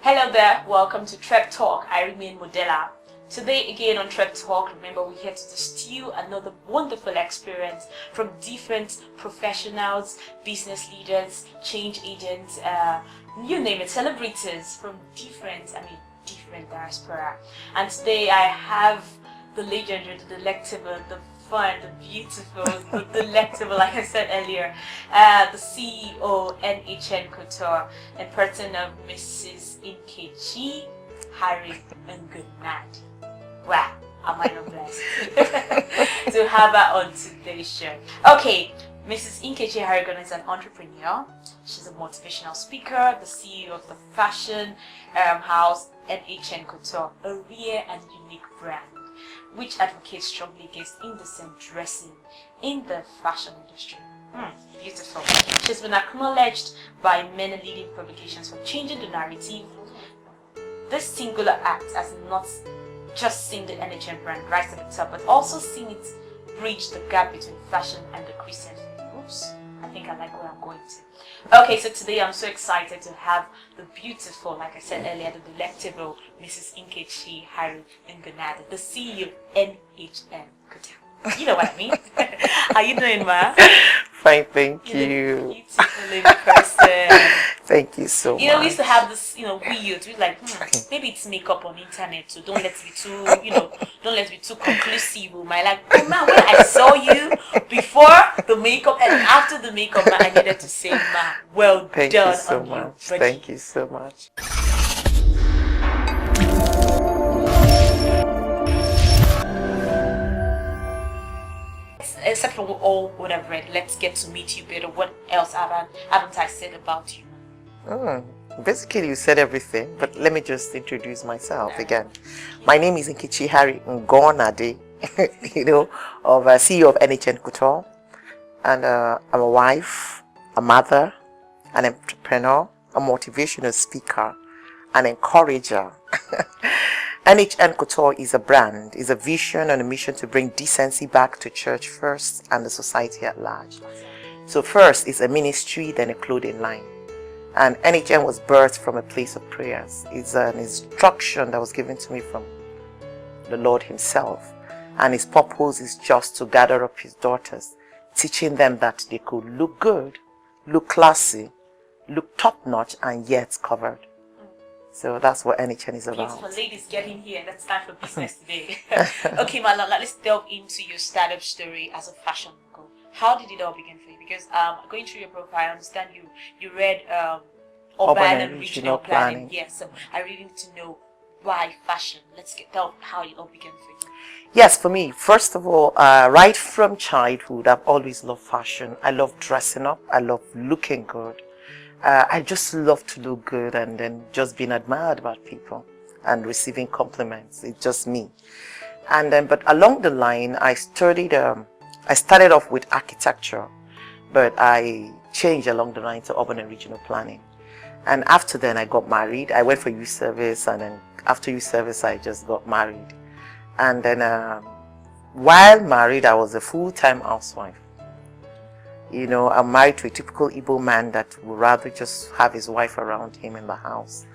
Hello there, welcome to Trep Talk. I remain Modella. Today again on Trep Talk, remember we're here to distill another wonderful experience from different professionals, business leaders, change agents, you name it, celebrities from different diaspora. And today I have the legendary, the delectable, the fun, the beautiful, the delectable, like I said earlier, the CEO NHN Couture, in person of Mrs. NKECHI Harry Ngonadi. Wow, am I not blessed to have her on today's show? Okay, Mrs. NKECHI Harry Ngonadi is an entrepreneur. She's a motivational speaker, the CEO of the fashion house NHN Couture, a rare and unique brand which advocates strongly against indecent dressing in the fashion industry. Beautiful. She's been acknowledged by many leading publications for changing the narrative. This singular act has not just seen the NHN brand rise to the top, but also seen it bridge the gap between fashion and the Christian faith. Oops, I think I like where I'm going to. Okay, so today I'm so excited to have the beautiful, like I said earlier, the delectable Mrs. NKECHI Harry Ngonadi, the CEO NHN Couture. You know what I mean? How you doing, ma? Fine, thank you. Beautiful in person. Thank you so much. You know, we used to have this, we like, maybe it's makeup on internet, so don't let it be too, don't let it be too conclusive. My like, oh man, when I saw you before the makeup and after the makeup, man, I needed to say, man, well done. Thank you so much. Thank you so much. Except for all what I've read, let's get to meet you better. What else haven't I said about you? Basically, you said everything, but let me just introduce myself again. My name is NKECHI Harry Ngonadi, of CEO of NHN Couture, and I'm a wife, a mother, an entrepreneur, a motivational speaker, an encourager. NHN Couture is a brand, is a vision and a mission to bring decency back to church first and the society at large. So first is a ministry, then a clothing line. And NHN was birthed from a place of prayers. It's an instruction that was given to me from the Lord himself. And his purpose is just to gather up his daughters, teaching them that they could look good, look classy, look top-notch, and yet covered. So that's what NHN is about. Beautiful ladies, get in here. Let's time for business today. Okay, Malala, let's delve into your startup story as a fashion mogul. How did it all begin for you? Because going through your profile, I understand you read urban and regional planning. Yes, so I really need to know why fashion. Let's tell how it all began for you. Yes, for me, first of all, right from childhood, I've always loved fashion. I love dressing up. I love looking good. I just love to look good and then just being admired by people and receiving compliments. It's just me. And then, but along the line, I started off with architecture, but I changed along the line to urban and regional planning. And after then, I got married. I went for youth service, and then after youth service, I just got married. And then, while married, I was a full-time housewife. I'm married to a typical Igbo man that would rather just have his wife around him in the house.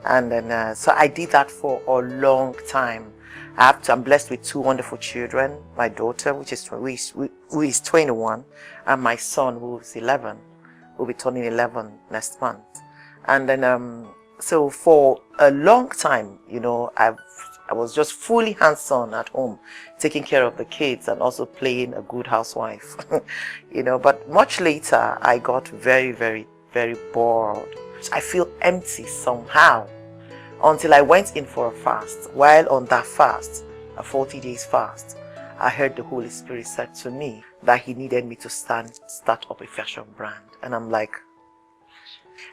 And then, so I did that for a long time. I'm blessed with two wonderful children. My daughter, who is 21, and my son, who is 11, will be turning 11 next month. And then, so for a long time, I was just fully hands-on at home, taking care of the kids and also playing a good housewife, But much later, I got very, very, very bored. I feel empty somehow until I went in for a fast. While on that fast, a 40 days fast, I heard the Holy Spirit said to me that he needed me to start up a fashion brand. And I'm like,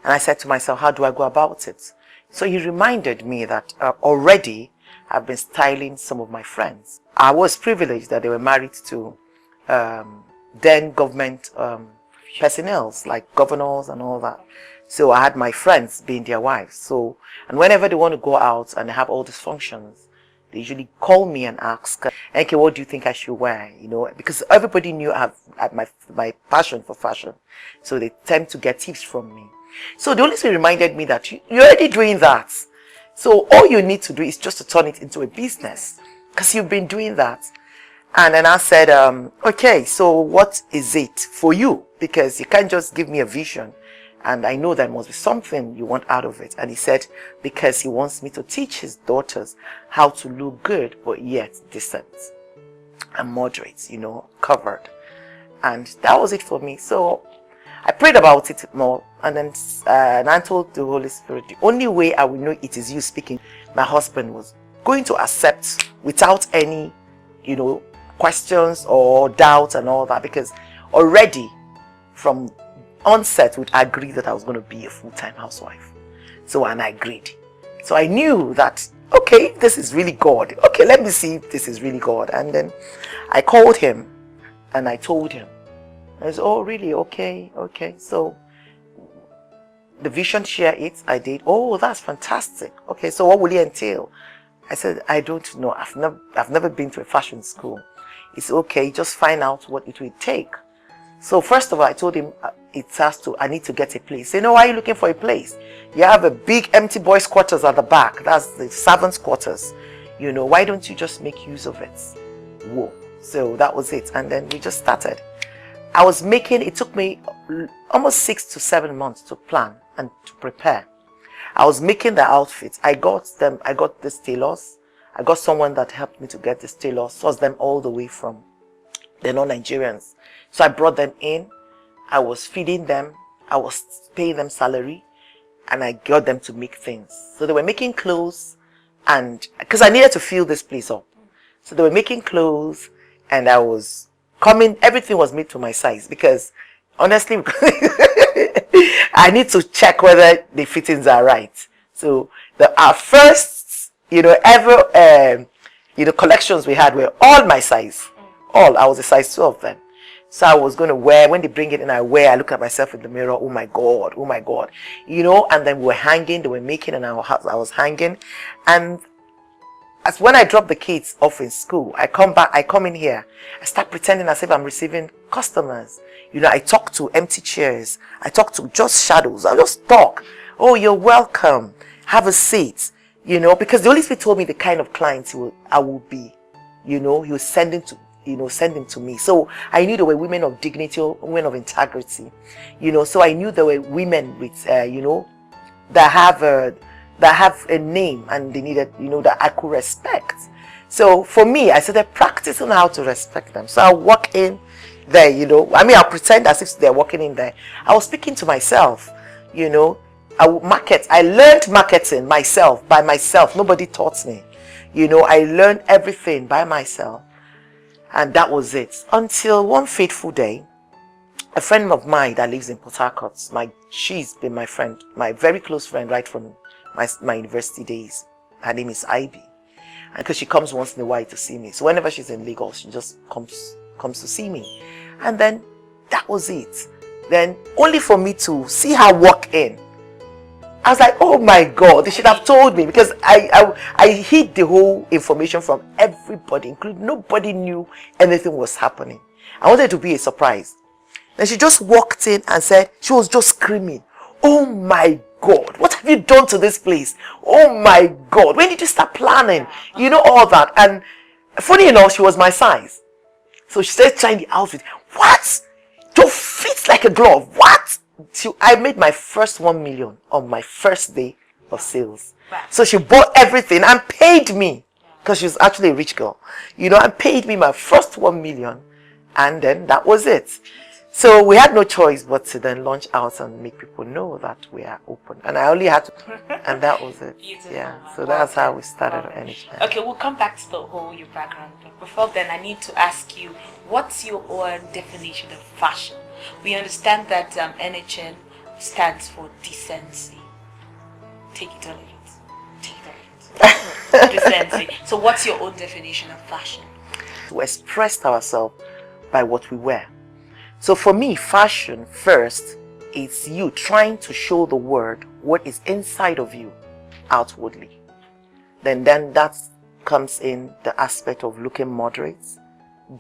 and I said to myself, how do I go about it? So he reminded me that already I've been styling some of my friends. I was privileged that they were married to then government personnel, like governors and all that. So I had my friends being their wives. So, and whenever they want to go out and they have all these functions, they usually call me and ask, okay, what do you think I should wear? Because everybody knew I had my passion for fashion. So they tend to get tips from me. So the Holy Spirit reminded me that you're already doing that. So all you need to do is just to turn it into a business, because you've been doing that. And then I said, okay, so what is it for you? Because you can't just give me a vision, and I know there must be something you want out of it. And he said, because he wants me to teach his daughters how to look good, but yet decent and moderate, covered. And that was it for me. So I prayed about it more, and then and I told the Holy Spirit, the only way I will know it is you speaking, my husband was going to accept without any, questions or doubts and all that, because already from onset would agree that I was going to be a full-time housewife. So, and I agreed. So I knew that, okay, this is really God. Okay, let me see if this is really God. And then I called him and I told him. I said, oh, really? Okay. So the vision share it, I did. Oh, that's fantastic. Okay, so what will it entail? I said, I don't know. I've never been to a fashion school. It's okay, just find out what it will take. So first of all, I told him I need to get a place. He said, no, why are you looking for a place? You have a big empty boys' quarters at the back. That's the servants' quarters. Why don't you just make use of it? Whoa. So that was it. And then we just started. It took me almost 6 to 7 months to plan and to prepare. I was making the outfits. I got the tailors. I got someone that helped me to get the tailors, sourced them all the way from, they're not Nigerians. So I brought them in. I was feeding them. I was paying them salary. And I got them to make things. So they were making clothes, and because I needed to fill this place up. So they were making clothes, and I was coming, everything was made to my size, because honestly, I need to check whether the fittings are right. So our first, ever, collections we had were all my size. All. I was a size 12 then. So I was going to wear, when they bring it in, I look at myself in the mirror, oh my God. And then we were hanging, they were making, and I was hanging. And as when I drop the kids off in school, I come in here, I start pretending as if I'm receiving customers. I talk to empty chairs. I talk to just shadows. I just talk. Oh, you're welcome. Have a seat. Because the Holy Spirit told me the kind of clients I will be. He was sending to me. So I knew there were women of dignity, women of integrity. So I knew there were women with, that have a name, and they needed, that I could respect. So for me, I started practicing how to respect them. So I walk in there, I'll pretend as if they're walking in there. I was speaking to myself, I would market. I learned marketing by myself. Nobody taught me. I learned everything by myself. And that was it. Until one fateful day, a friend of mine that lives in Port Harcourt, she's been my friend, my very close friend right from my university days. Her name is Ivy. And because she comes once in a while to see me. So whenever she's in Lagos, she just comes to see me. And then that was it. Then only for me to see her walk in. I was like, oh my God, they should have told me, because I hid the whole information from everybody, including nobody knew anything was happening. I wanted it to be a surprise. Then she just walked in and said, she was just screaming, oh my God, what have you done to this place? Oh my God, when did you start planning? All that. And funny enough, she was my size. So she started trying the outfit. What? You fit like a glove. What? I made my first 1 million on my first day of sales. Wow. So she bought everything and paid me, because she's actually a rich girl, and paid me my first 1 million, and then that was it. So we had no choice but to then launch out and make people know that we are open. And I only had to, and that was it. Beautiful. Yeah, so that's how we started NHN. Okay, we'll come back to your background. But before then, I need to ask you, what's your own definition of fashion? We understand that NHN stands for decency. Take it or leave it. Decency. So what's your own definition of fashion? To express ourselves by what we wear. So for me, fashion first is you trying to show the world what is inside of you outwardly. Then that comes in the aspect of looking moderate,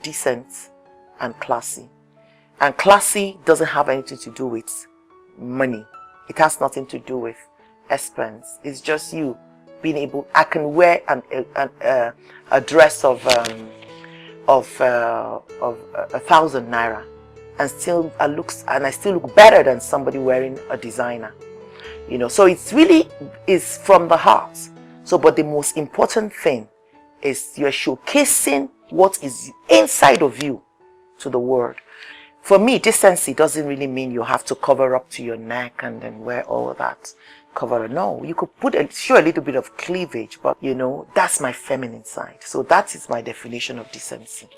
decent, and classy. And classy doesn't have anything to do with money. It has nothing to do with expense. It's just you being able. I can wear a dress of 1,000 naira, and I still look better than somebody wearing a designer. You know, so it's really is from the heart. So, but the most important thing is you're showcasing what is inside of you to the world. For me, decency doesn't really mean you have to cover up to your neck and then wear all that cover. No, you could show a little bit of cleavage, but you know, that's my feminine side. So that is my definition of decency.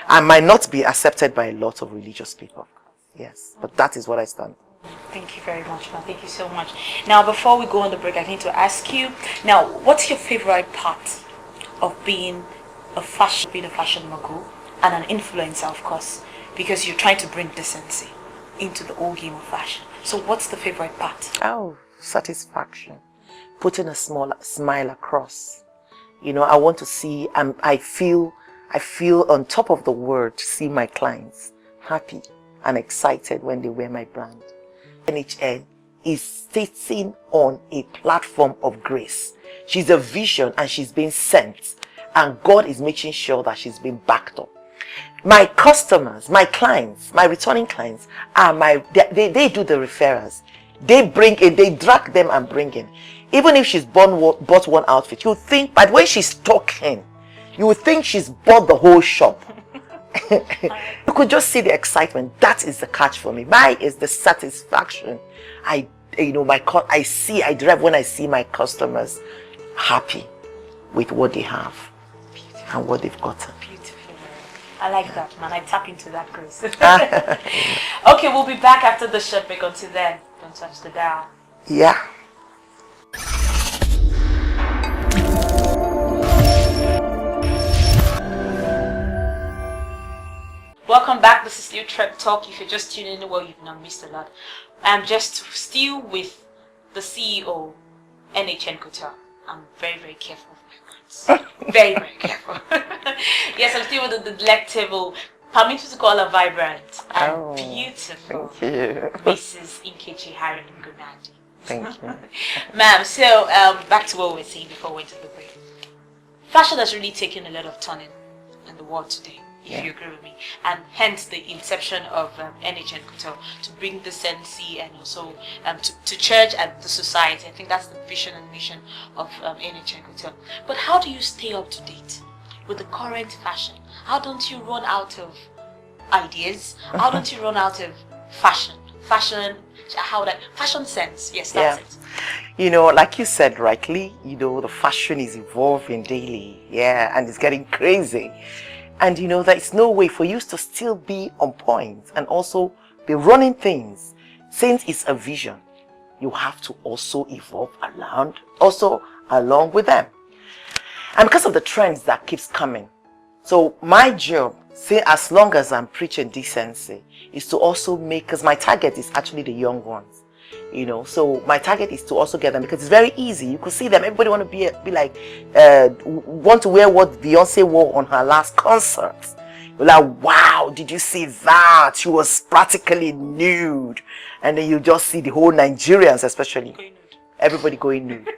I might not be accepted by a lot of religious people. Yes, but that is what I stand for. Thank you very much, ma'am. Thank you so much. Now, before we go on the break, I need to ask you, now, what's your favorite part of being a fashion mogul and an influencer, of course, because you're trying to bring decency into the whole game of fashion. So what's the favorite part? Oh, satisfaction. Putting a small smile across. You know, I want to see, I feel on top of the world to see my clients happy and excited when they wear my brand. NHN is sitting on a platform of grace. She's a vision and she's being sent. And God is making sure that she's being backed up. My customers, my clients, my returning clients are they do the referrals. They bring in, they drag them and bring in. Even if she's bought one outfit, you think, but when she's talking, you would think she's bought the whole shop. You could just see the excitement. That is the catch for me. Mine is the satisfaction. I drive when I see my customers happy with what they have. Beautiful. And what they've gotten. Beautiful. I like that, man. I tap into that grace. Okay, we'll be back after the short break. Until then, don't touch the dial. Yeah. Welcome back. This is still Trep Talk. If you're just tuning in, well, you've not missed a lot. I'm just still with the CEO, NHN Couture. I'm very, very careful with my words. Very, very careful. Yes, I'm still with the delectable, permit me to call her vibrant and beautiful Mrs. NKECHI Harry Ngomadi. Thank you. Ma'am, so back to what we were saying before we went to the break. Fashion has really taken a lot of turning in the world today, if you agree with me, and hence the inception of NHN Couture to bring decency and also to church and the society. I think that's the vision and mission of NHN Couture. But how do you stay up to date with the current fashion? How don't you run out of ideas? How don't you run out of fashion sense? Yes, that's it. You know, like you said rightly, you know, the fashion is evolving daily, and it's getting crazy. And you know, there is no way for you to still be on point and also be running things. Since it's a vision, you have to also evolve along with them. And because of the trends that keeps coming. So my job, say as long as I'm preaching decency, is to also make, because my target is actually the young ones. You know, so my target is to also get them, because it's very easy. You could see them. Everybody want to be like, want to wear what Beyonce wore on her last concert. You're like, wow, did you see that? She was practically nude. And then you just see the whole Nigerians, especially, everybody going nude,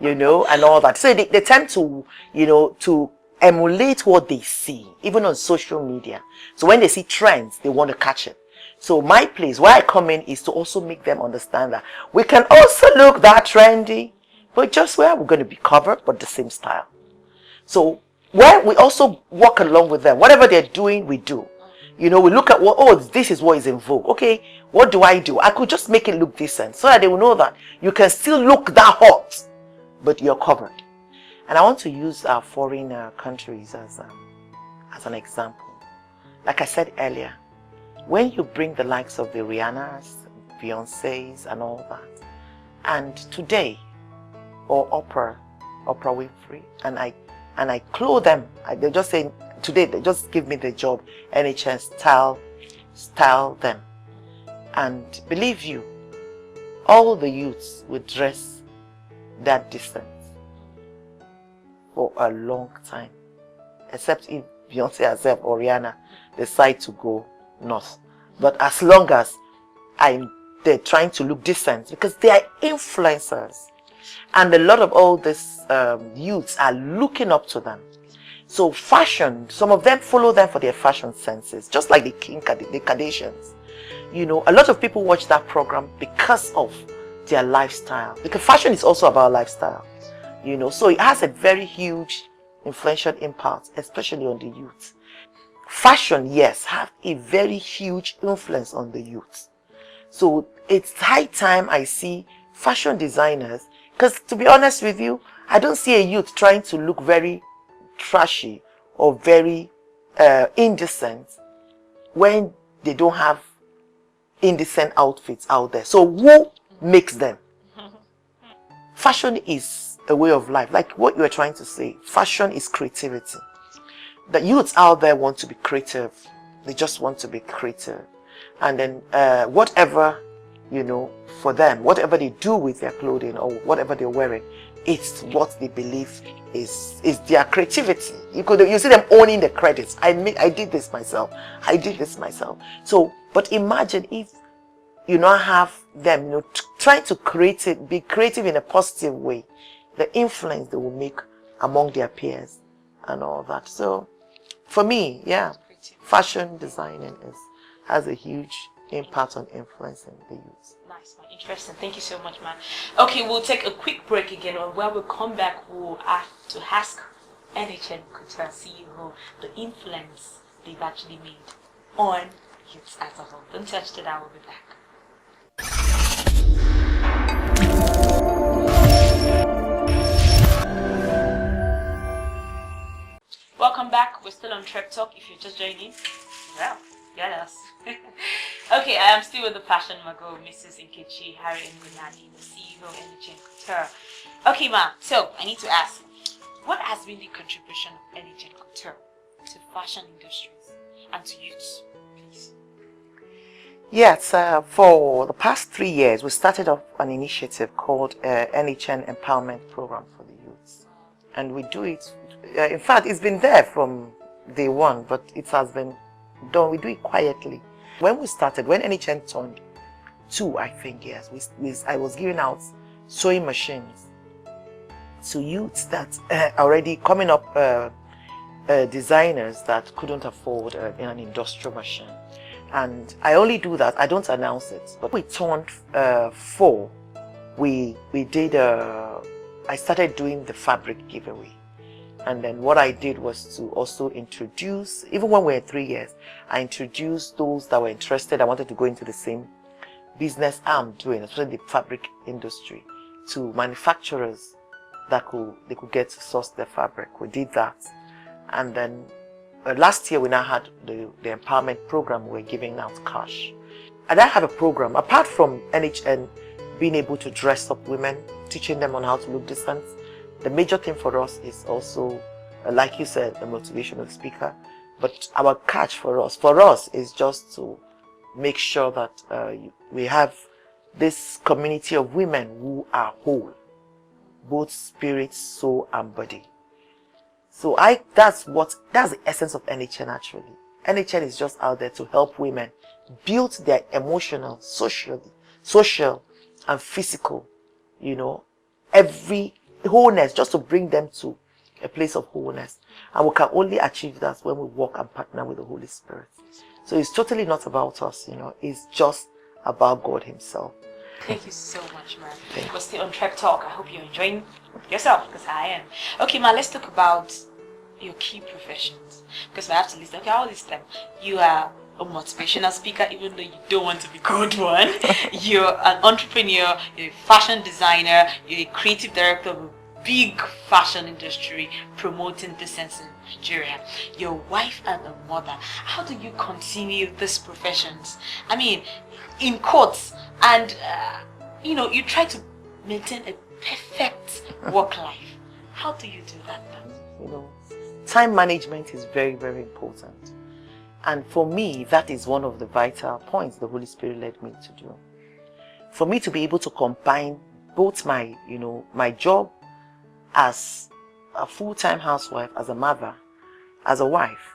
you know, and all that. So they tend to, you know, to emulate what they see, even on social media. So when they see trends, they want to catch it. So my place, where I come in, is to also make them understand that we can also look that trendy, but just where we're going to be covered, but the same style. So where we also walk along with them, whatever they're doing, we do. You know, we look at this is what is in vogue. Okay, what do? I could just make it look decent so that they will know that you can still look that hot, but you're covered. And I want to use our foreign countries as an example. Like I said earlier, when you bring the likes of the Rihannas, Beyoncé's and all that, and today, or Oprah Winfrey, and I clothe them, they just say, today they just give me the job, NHN style them. And believe you, all the youths would dress that distance for a long time, except if Beyonce herself or Rihanna decide to go north. But as long as I they're trying to look decent because they are influencers. And a lot of all these youths are looking up to them. So fashion, some of them follow them for their fashion senses, just like the Kardashians. You know, a lot of people watch that program because of their lifestyle. Because fashion is also about lifestyle. You know, so it has a very huge influential impact, especially on the youth. Fashion, yes, have a very huge influence on the youth. So it's high time I see fashion designers, because to be honest with you, I don't see a youth trying to look very trashy or very indecent when they don't have indecent outfits out there. So who makes them? Fashion is a way of life. Like what you were trying to say, fashion is creativity. The youths out there want to be creative. They just want to be creative. And then whatever, you know, for them, whatever they do with their clothing or whatever they're wearing, it's what they believe is their creativity. You see them owning the credits. I did this myself. I did this myself. So, but imagine if you not have them, you know, trying to be creative in a positive way, the influence they will make among their peers and all that. So, for me, yeah, fashion designing has a huge impact on influencing the youth. Nice, man. Interesting. Thank you so much, man. Okay, we'll take a quick break again, and when we come back, we'll have to ask NHN Couture CEO the influence they've actually made on youths as a whole. Don't touch it, I will be back. Welcome back. We're still on Treptalk. If you're just joining, well, get us. Okay, I am still with the fashion mogul, Mrs. NKECHI Harry Ngonadi, the CEO of NHN Couture. Okay, ma'am. So I need to ask, what has been the contribution of NHN Couture to fashion industries and to youths, please? Yes, for the past 3 years, we started off an initiative called NHN Empowerment Program for the Youths. And we do it, in fact, it's been there from day one, but it has been done, we do it quietly. When we started, when NHN turned 2, I think, yes, I was giving out sewing machines to youths that already coming up designers that couldn't afford an industrial machine. And I only do that, I don't announce it. But we turned 4, we did, I started doing the fabric giveaway. And then what I did was to also introduce, even when we were 3 years, I introduced those that were interested, I wanted to go into the same business I'm doing, especially the fabric industry, to manufacturers that they could get to source their fabric. We did that. And then last year we now had the empowerment program. We're giving out cash. And I have a program, apart from NHN being able to dress up women, teaching them on how to look decent. The major thing for us is also, like you said, a motivational speaker. But our catch for us is just to make sure that we have this community of women who are whole, both spirit, soul, and body. So that's the essence of NHN actually. NHN is just out there to help women build their emotional, social, and physical, you know, every wholeness, just to bring them to a place of wholeness. And we can only achieve that when we work and partner with the Holy Spirit. So it's totally not about us, you know, it's just about God Himself. Thank you so much, man. We're still on Treptalk. I hope you're enjoying yourself, because I am. Okay, man, let's talk about your key professions, because I have to list. Okay, I'll list them. You are a motivational speaker, even though you don't want to be called one. You're an entrepreneur, you're a fashion designer, you're a creative director of a big fashion industry promoting decency in Nigeria. You're a wife and a mother. How do you continue these professions? I mean, in quotes, and you know, you try to maintain a perfect work life. How do you do that? You know, time management is very, very important. And for me, that is one of the vital points the Holy Spirit led me to do. For me to be able to combine both my, you know, my job as a full-time housewife, as a mother, as a wife,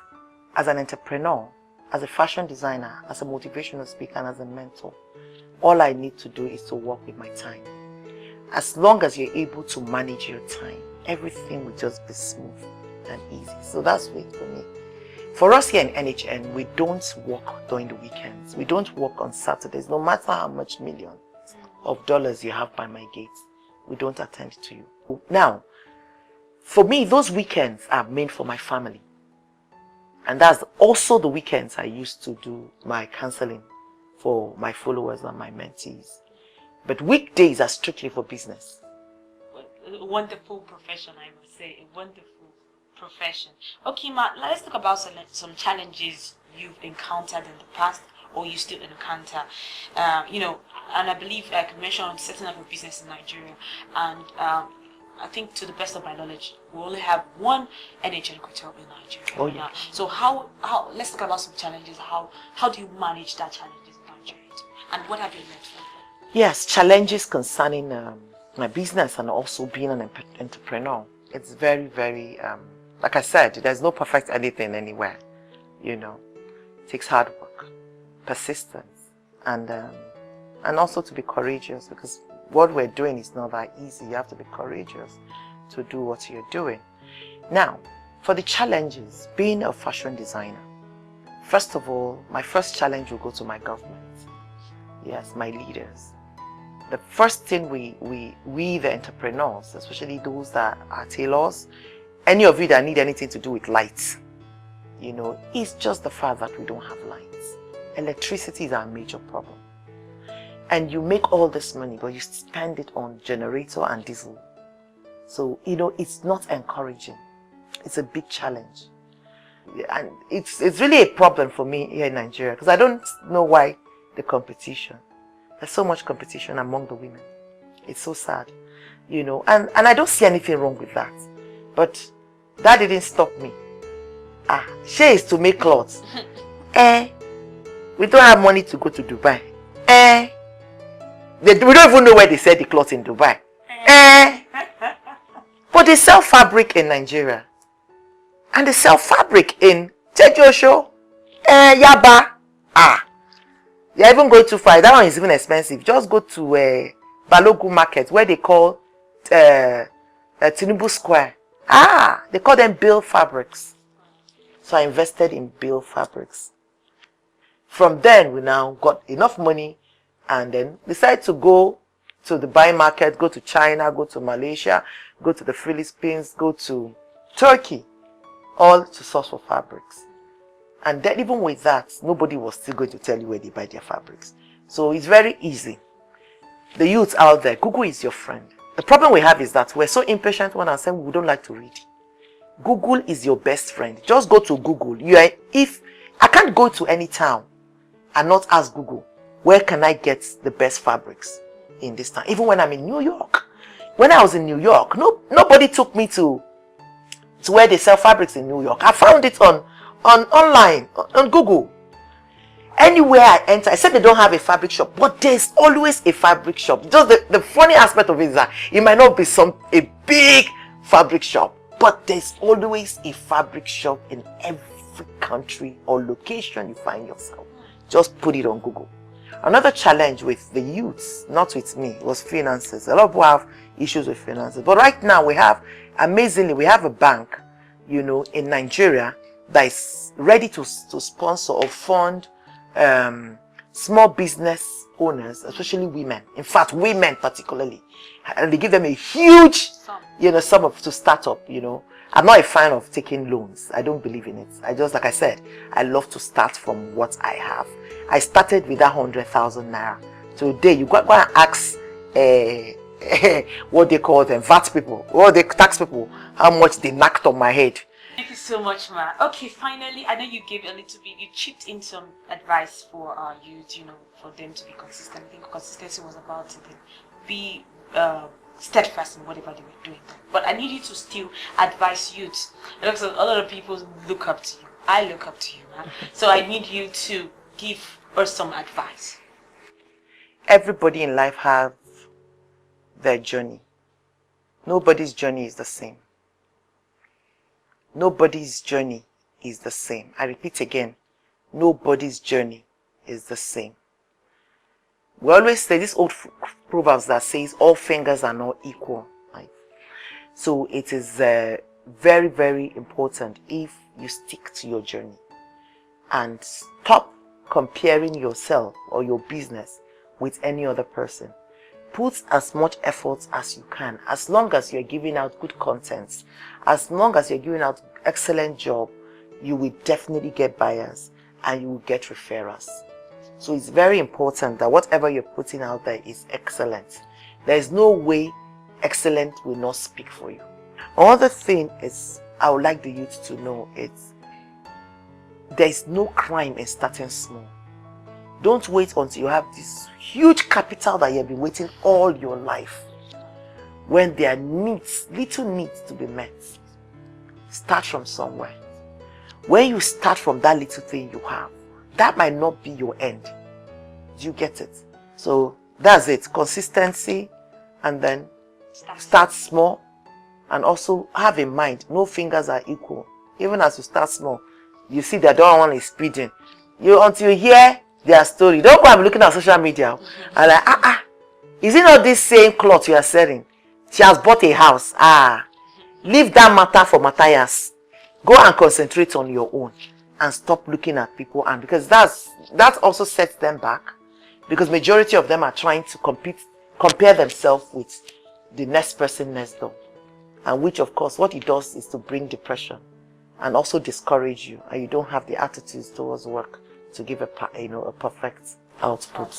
as an entrepreneur, as a fashion designer, as a motivational speaker, and as a mentor. all I need to do is to work with my time. As long as you're able to manage your time, everything will just be smooth and easy. So that's it for me. For us here in NHN, we don't work during the weekends. We don't work on Saturdays. No matter how much millions of dollars you have by my gates, we don't attend to you. Now, for me, those weekends are meant for my family. And that's also the weekends I used to do my counseling for my followers and my mentees. But weekdays are strictly for business. A wonderful profession, I must say. A wonderful profession. Okay, Ma, let's talk about some challenges you've encountered in the past or you still encounter. You know, and I believe I can mention setting up a business in Nigeria. And I think to the best of my knowledge, we only have one NHN Couture in Nigeria. Oh, yeah. So how let's talk about some challenges. How do you manage that challenges in Nigeria? And what have you learned from them? Yes, challenges concerning my business and also being an entrepreneur. It's very, very, like I said, there's no perfect anything anywhere. You know, it takes hard work, persistence, and also to be courageous, because what we're doing is not that easy. You have to be courageous to do what you're doing. Now, for the challenges, being a fashion designer, first of all, my first challenge will go to my government. Yes, my leaders. The first thing we the entrepreneurs, especially those that are tailors, any of you that need anything to do with lights, you know, it's just the fact that we don't have lights. Electricity is our major problem. And you make all this money, but you spend it on generator and diesel. So, you know, it's not encouraging. It's a big challenge. And it's really a problem for me here in Nigeria, because I don't know why the competition. There's so much competition among the women. It's so sad, you know, and I don't see anything wrong with that. But that didn't stop me. She is to make clothes. We don't have money to go to Dubai. We don't even know where they sell the clothes in Dubai. But they sell fabric in Nigeria. And they sell fabric in Tejosho, Yaba. You're even going too far. That one is even expensive. Just go to Balogu Market, where they call Tinubu Square. They call them Bill Fabrics. So I invested in Bill Fabrics. From then, we now got enough money and then decided to go to the Dubai market, go to China, go to Malaysia, go to the Philippines, go to Turkey, all to source for fabrics. And then even with that, nobody was still going to tell you where they buy their fabrics. So it's very easy. The youths out there, Google is your friend. The problem we have is that we're so impatient when I say we don't like to read. Google is your best friend. Just go to Google. If I can't go to any town and not ask Google, where can I get the best fabrics in this town? Even when I'm in New York. When I was in New York, nobody took me to where they sell fabrics in New York. I found it online, on Google. Anywhere I enter, I said they don't have a fabric shop, but there's always a fabric shop. Just the funny aspect of it is that it might not be a big fabric shop, but there's always a fabric shop in every country or location you find yourself. Just put it on Google. Another challenge with the youths, not with me, was finances. A lot of people have issues with finances. But right now amazingly, we have a bank, you know, in Nigeria that is ready to sponsor or fund small business owners, especially women. In fact, women particularly. And they give them a huge, sum to start up, you know. I'm not a fan of taking loans. I don't believe in it. Like I said, I love to start from what I have. I started with that 100,000 Naira. Today, you go and ask what they call them, VAT people, or the tax people, how much they knocked on my head. Thank you so much, Ma. Okay, finally, I know you gave a little bit, you chipped in some advice for our youth, you know, for them to be consistent. I think consistency was about to be steadfast in whatever they were doing. But I need you to still advise youth. Because a lot of people look up to you. I look up to you, Ma. So I need you to give us some advice. Everybody in life has their journey. Nobody's journey is the same. Nobody's journey is the same. I repeat again, nobody's journey is the same. We always say this old proverbs that says all fingers are not equal. Right? So it is very, very important if you stick to your journey and stop comparing yourself or your business with any other person. Put as much effort as you can, as long as you're giving out good content, as long as you're giving out excellent job, you will definitely get buyers and you will get referrals. So it's very important that whatever you're putting out there is excellent. There is no way excellent will not speak for you. Another thing is, I would like the youth to know is, there is no crime in starting small. Don't wait until you have this huge capital that you've been waiting all your life. When there are needs, little needs to be met, start from somewhere. When you start from that little thing you have, that might not be your end. Do you get it? So that's it. Consistency, and then start small, and also have in mind, no fingers are equal. Even as you start small, you see that the other one is speeding. Until you hear their story, don't go and be looking at social media and like, is it not this same cloth you are selling? She has bought a house. Leave that matter for Matthias. Go and concentrate on your own and stop looking at people, and because that also sets them back, because majority of them are trying to compare themselves with the next person next door, and which of course what it does is to bring depression and also discourage you, and you don't have the attitudes towards work to give a perfect output.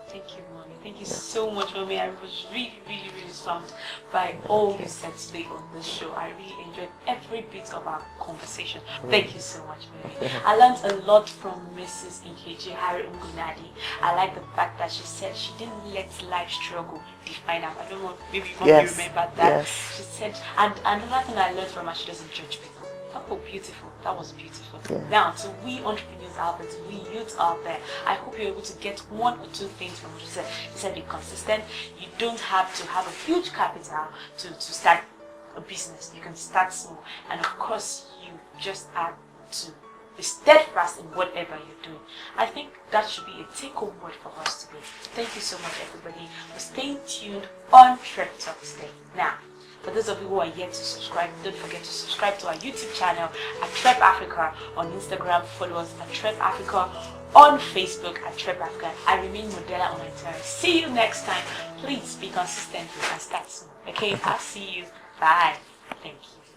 Thank you, Mommy. Thank you so much, Mommy. I was really, really, really stumped by all you said today on this show. I really enjoyed every bit of our conversation. Thank you so much, Mommy. I learned a lot from Mrs. NKECHI Harry Ngonadi. I like the fact that she said she didn't let life struggle define her. I don't know, maybe you remember that. Yes. She said, and another thing I learned from her, she doesn't judge people. That was beautiful. That was beautiful. Yeah. Now, to we entrepreneurs out there, to we youths out there, I hope you're able to get one or two things from what you said. You said be consistent. You don't have to have a huge capital to start a business. You can start small. And of course, you just have to be steadfast in whatever you're doing. I think that should be a take-home word for us today. Thank you so much, everybody, for staying tuned on Treptalk today. Now, for those of you who are yet to subscribe, don't forget to subscribe to our YouTube channel at TrepAfrica on Instagram. Follow us at TrepAfrica on Facebook at TrepAfrica. I remain Modella on Twitter. See you next time. Please be consistent and start soon. Okay, I'll see you. Bye. Thank you.